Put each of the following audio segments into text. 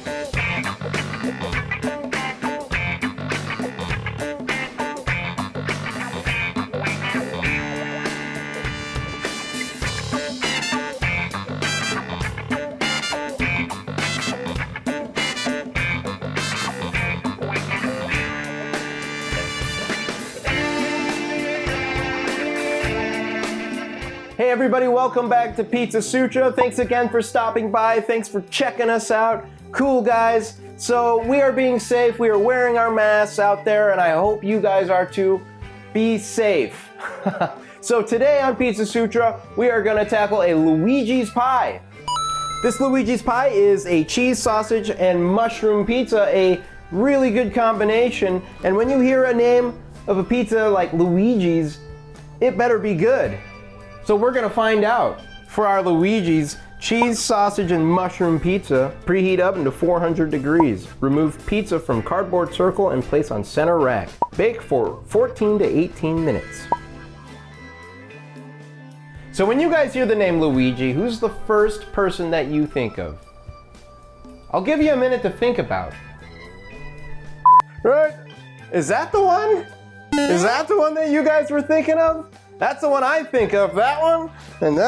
Hey everybody, welcome back to Pizza Sutra. Thanks again for stopping by. Thanks for checking us out. Cool guys. So we are being safe. We are wearing our masks out there and I hope you guys are too. Be safe. So today on Pizza Sutra, we are going to tackle a Luigi's pie. This Luigi's pie is a cheese, sausage, and mushroom pizza, a really good combination. And when you hear a name of a pizza like Luigi's, it better be good. So we're gonna find out. For our Luigi's cheese, sausage, and mushroom pizza, preheat oven to 400 degrees. Remove pizza from cardboard circle and place on center rack. Bake for 14 to 18 minutes. So when you guys hear the name Luigi, who's the first person that you think of? I'll give you a minute to think about. Right? Is that the one? Is that the one that you guys were thinking of? That's the one I think of, that one, and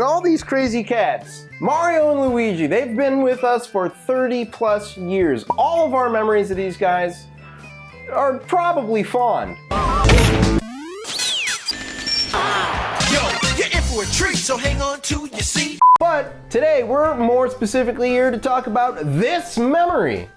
all these crazy cats. Mario and Luigi, they've been with us for 30 plus years. All of our memories of these guys are probably fond. Yo, you're in for a treat, so hang on to your seat. But today, we're more specifically here to talk about this memory.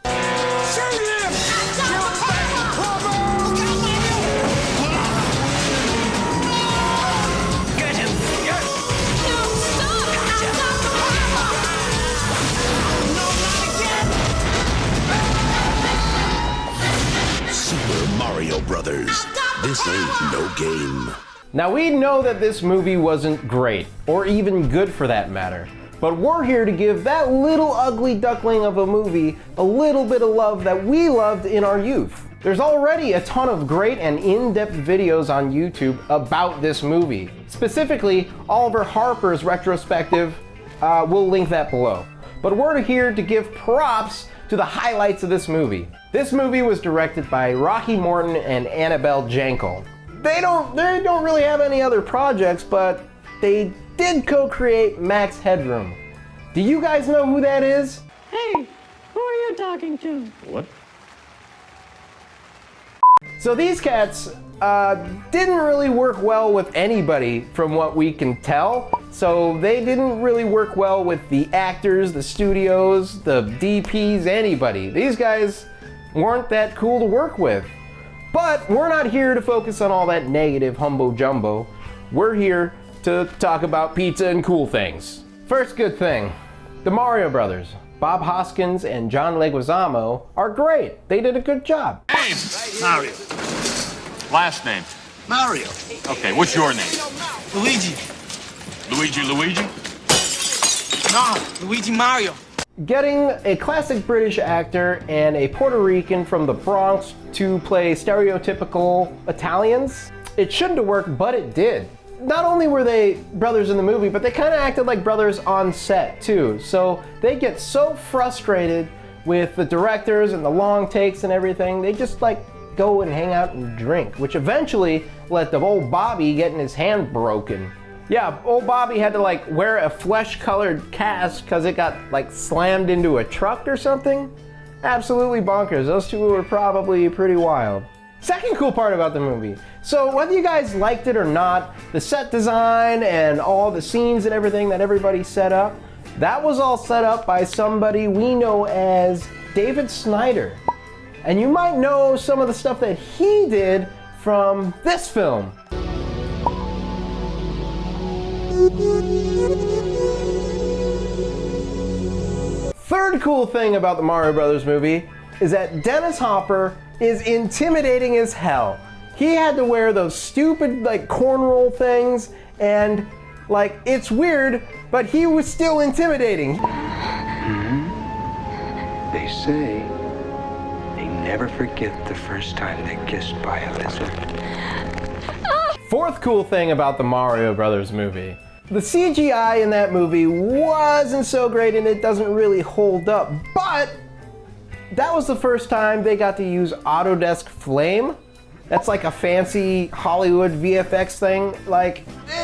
Mario Brothers, this ain't no game. Now we know that this movie wasn't great, or even good for that matter, but we're here to give that little ugly duckling of a movie a little bit of love that we loved in our youth. There's already a ton of great and in-depth videos on YouTube about this movie. Specifically, Oliver Harper's retrospective, we'll link that below. But we're here to give props to the highlights of this movie. This movie was directed by Rocky Morton and Annabelle Jankel. They don't really have any other projects, but they did co-create Max Headroom. Do you guys know who that is? Hey, who are you talking to? What? So these cats didn't really work well with anybody from what we can tell. So they didn't really work well with the actors, the studios, the DPs, anybody. These guys weren't that cool to work with. But we're not here to focus on all that negative humbo jumbo. We're here to talk about pizza and cool things. First good thing, the Mario Brothers. Bob Hoskins and John Leguizamo are great. They did a good job. Name? Mario. Last name? Mario. Okay, what's your name? Luigi. Luigi? No, Luigi Mario. Getting a classic British actor and a Puerto Rican from the Bronx to play stereotypical Italians, it shouldn't have worked, but it did. Not only were they brothers in the movie, but they kind of acted like brothers on set too. So they get so frustrated with the directors and the long takes and everything, they just like go and hang out and drink, which eventually led to old Bobby getting his hand broken. Yeah, old Bobby had to like wear a flesh-colored cast because it got like slammed into a truck or something. Absolutely bonkers. Those two were probably pretty wild. Second cool part about the movie. So whether you guys liked it or not, the set design and all the scenes and everything that everybody set up, that was all set up by somebody we know as David Snyder. And you might know some of the stuff that he did from this film. Third cool thing about the Mario Brothers movie is that Dennis Hopper is intimidating as hell. He had to wear those stupid like cornrow things and like it's weird, but he was still intimidating. They say they never forget the first time they kissed by a lizard. Fourth cool thing about the Mario Brothers movie. The CGI in that movie wasn't so great and it doesn't really hold up, but that was the first time they got to use Autodesk Flame. That's like a fancy Hollywood VFX thing. Like,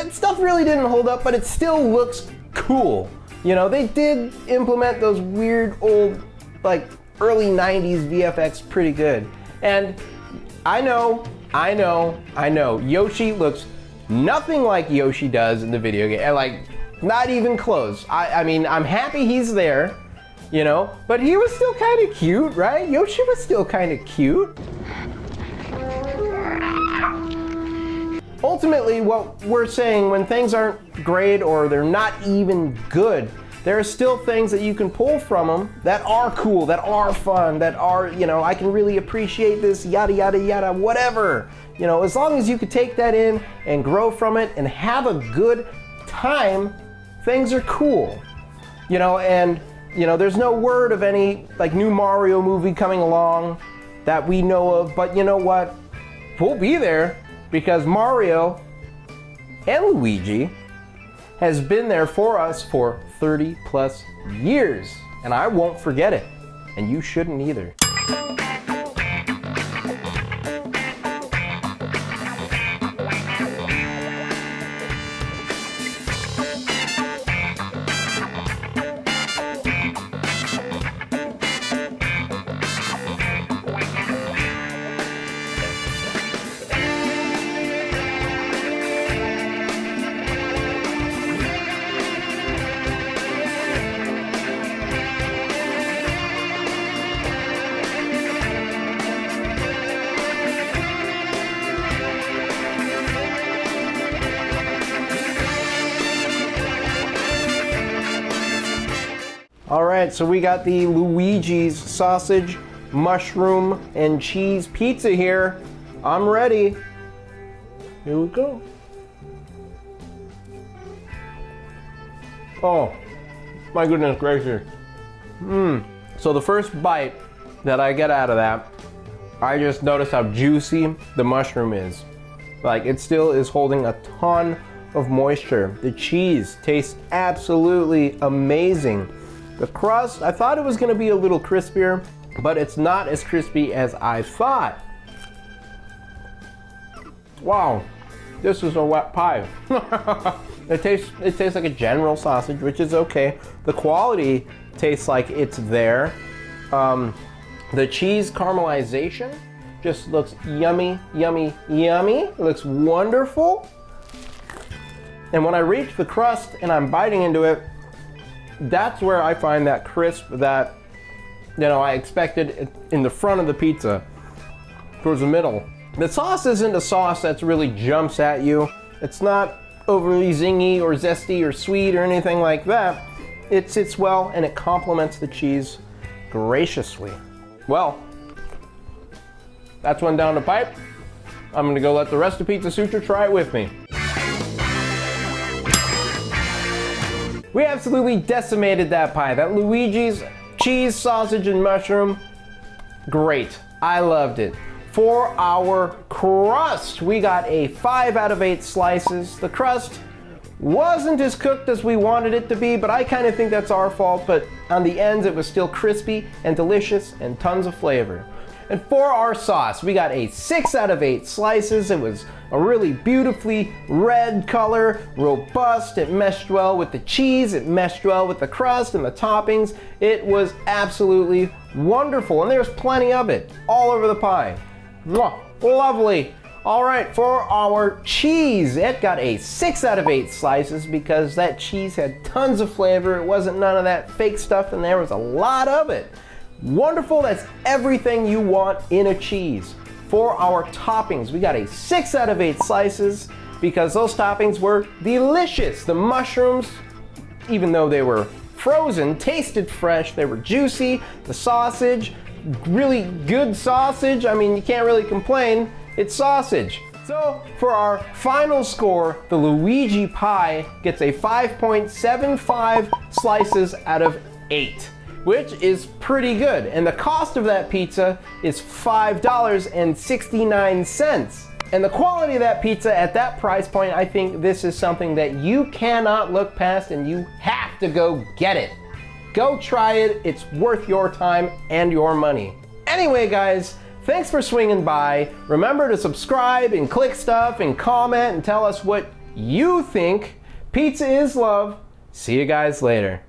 stuff really didn't hold up, but it still looks cool. You know, they did implement those weird old, like, early 90s VFX pretty good. And I know, Yoshi looks nothing like Yoshi does in the video game. And like, not even close. I mean, I'm happy he's there, you know, but he was still kind of cute, right? Yoshi was still kind of cute. Ultimately, what we're saying, when things aren't great or they're not even good, there are still things that you can pull from them that are cool, that are fun, that are, you know, I can really appreciate this, yada, yada, yada, whatever. You know, as long as you can take that in and grow from it and have a good time, things are cool. You know, and, you know, there's no word of any, like, new Mario movie coming along that we know of, but you know what? We'll be there because Mario and Luigi has been there for us for 30 plus years, and I won't forget it, and you shouldn't either. All right, so we got the Luige's sausage, mushroom, and cheese pizza here. I'm ready. Here we go. Oh, my goodness gracious. So the first bite that I get out of that, I just notice how juicy the mushroom is. Like, it still is holding a ton of moisture. The cheese tastes absolutely amazing. The crust, I thought it was gonna be a little crispier, but it's not as crispy as I thought. Wow, this is a wet pie. It tastes like a general sausage, which is okay. The quality tastes like it's there. The cheese caramelization just looks yummy, yummy, yummy. It looks wonderful. And when I reach the crust and I'm biting into it, that's where I find that crisp that, you know, I expected in the front of the pizza towards the middle. The sauce isn't a sauce that really jumps at you. It's not overly zingy or zesty or sweet or anything like that. It sits well and it complements the cheese graciously. Well, that's one down the pipe. I'm gonna go let the rest of Pizza Sutra try it with me. We absolutely decimated that pie. That Luige's cheese, sausage, and mushroom, great. I loved it. For our crust, we got a 5 out of 8 slices. The crust wasn't as cooked as we wanted it to be, but I kind of think that's our fault, but on the ends it was still crispy and delicious and tons of flavor. And for our sauce, we got a 6 out of 8 slices. It was a really beautifully red color, robust. It meshed well with the cheese. It meshed well with the crust and the toppings. It was absolutely wonderful. And there's plenty of it all over the pie. Mwah, lovely. All right, for our cheese, it got a 6 out of 8 slices because that cheese had tons of flavor. It wasn't none of that fake stuff, and there was a lot of it. Wonderful, that's everything you want in a cheese. For our toppings, we got a 6 out of 8 slices because those toppings were delicious. The mushrooms, even though they were frozen, tasted fresh. They were juicy. The sausage, really good sausage. I mean, you can't really complain. It's sausage. So for our final score, the Luigi pie gets a 5.75 slices out of 8. Which is pretty good. And the cost of that pizza is $5.69. And the quality of that pizza at that price point, I think this is something that you cannot look past and you have to go get it. Go try it. It's worth your time and your money. Anyway, guys, thanks for swinging by. Remember to subscribe and click stuff and comment and tell us what you think. Pizza is love. See you guys later.